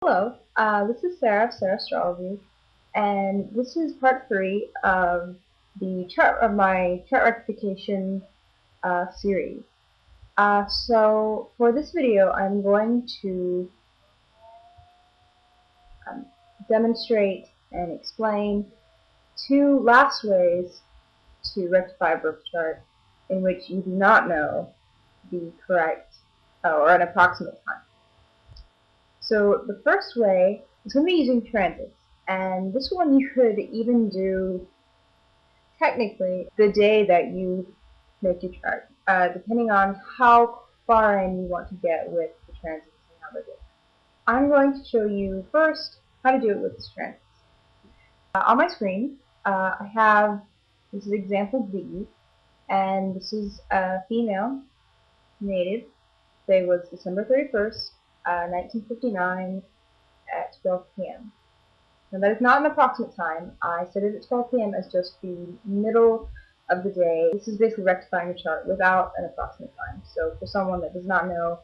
Hello, this is Sarah of Sarastrology, and this is part 3 of my chart rectification series. So for this video, I'm going to demonstrate and explain 2 last ways to rectify a birth chart in which you do not know the correct or an approximate time. So the first way is going to be using transits, and this one you could even do technically the day that you make your chart, depending on how far in you want to get with the transits and how they do. I'm going to show you first how to do it with this transits. On my screen, I have, this is example B, and this is a female native. Today was December 31st, 1959 at 12 p.m. Now that is not an approximate time. I set it at 12 p.m. as just the middle of the day. This is basically rectifying the chart without an approximate time. So for someone that does not know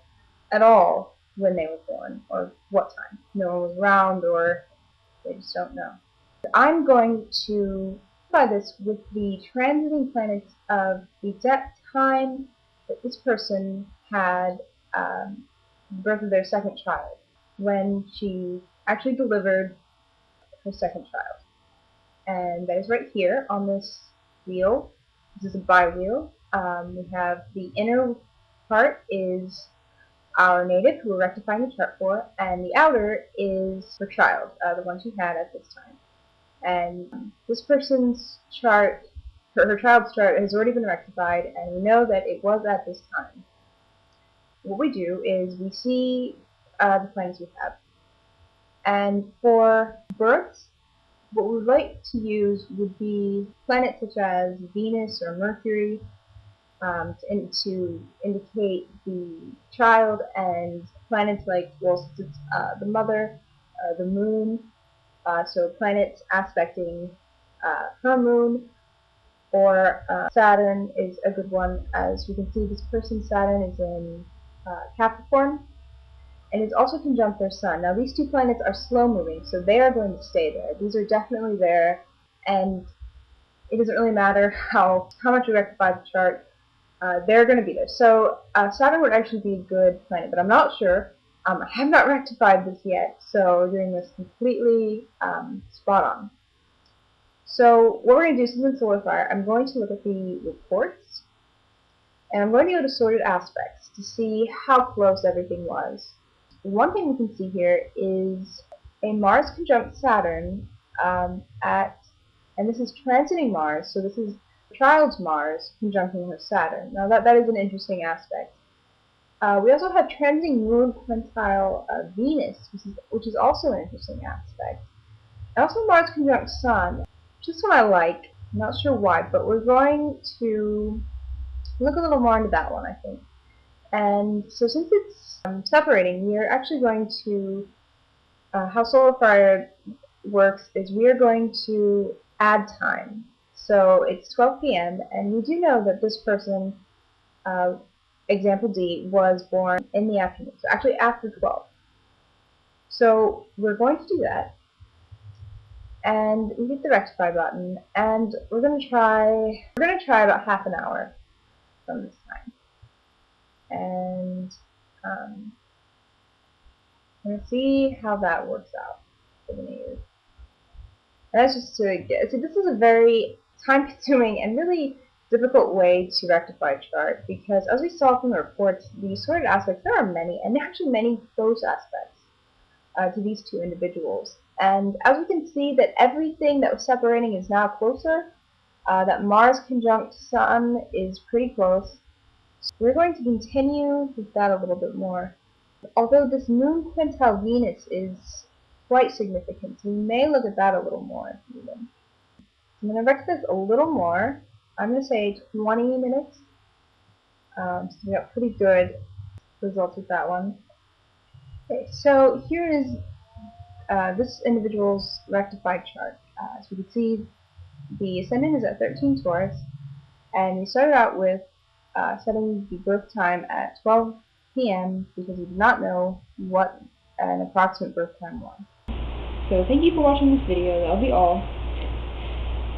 at all when they were born or what time, no one was around or they just don't know. I'm going to try this with the transiting planets of the exact time that this person had the birth of their second child, when she actually delivered her second child. And that is right here on this wheel. This is a bi-wheel. We have the inner part is our native, who we're rectifying the chart for, and the outer is her child, the one she had at this time. And this person's chart, her child's chart, has already been rectified, and we know that it was at this time. What we do is we see the planets we have. And for births, what we would like to use would be planets such as Venus or Mercury to indicate the child, and planets like, well, the mother, the moon, so planets aspecting her moon, or Saturn is a good one. As we can see, this person's Saturn is in Capricorn, and it's also conjunct their sun. Now these 2 planets are slow moving, so they are going to stay there. These are definitely there, and it doesn't really matter how much you rectify the chart, they're going to be there. So Saturn would actually be a good planet, but I'm not sure. I have not rectified this yet, so we're doing this completely spot on. So what we're going to do, since it's solar fire, I'm going to look at the reports, and I'm going to go to sorted aspects to see how close everything was. One thing we can see here is a Mars conjunct Saturn and this is transiting Mars, so this is the child's Mars conjuncting her Saturn. Now that is an interesting aspect. We also have transiting moon quintile Venus, which is also an interesting aspect. And also Mars conjunct Sun, which is what I like. I'm not sure why, but we're going to look a little more into that one, I think. And so since it's separating, we are actually going to, how solar fire works is we are going to add time. So it's 12 p.m. and we do know that this person, example D, was born in the afternoon, so actually after 12. So we're going to do that, and we hit the rectify button, and we're going to try about half an hour from this time. And we're going to see how that works out for the native. And that's just to get, so this is a very time-consuming and really difficult way to rectify a chart, because as we saw from the reports, the sorted aspects, there are many, and actually many close aspects to these 2 individuals. And as we can see that everything that was separating is now closer, that Mars conjunct Sun is pretty close. So we're going to continue with that a little bit more. Although this moon quintile Venus is quite significant, so we may look at that a little more even. I'm going to rectify this a little more. I'm going to say 20 minutes. So we got pretty good results with that one. Okay, so here is this individual's rectified chart. As we can see, the ascendant is at 13 Taurus, and we started out with setting the birth time at 12 p.m. because we did not know what an approximate birth time 1. So thank you for watching this video. That'll be all.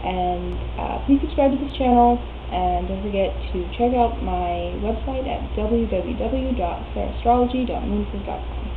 And please subscribe to this channel, and don't forget to check out my website at www.sarastrology.moonford.com.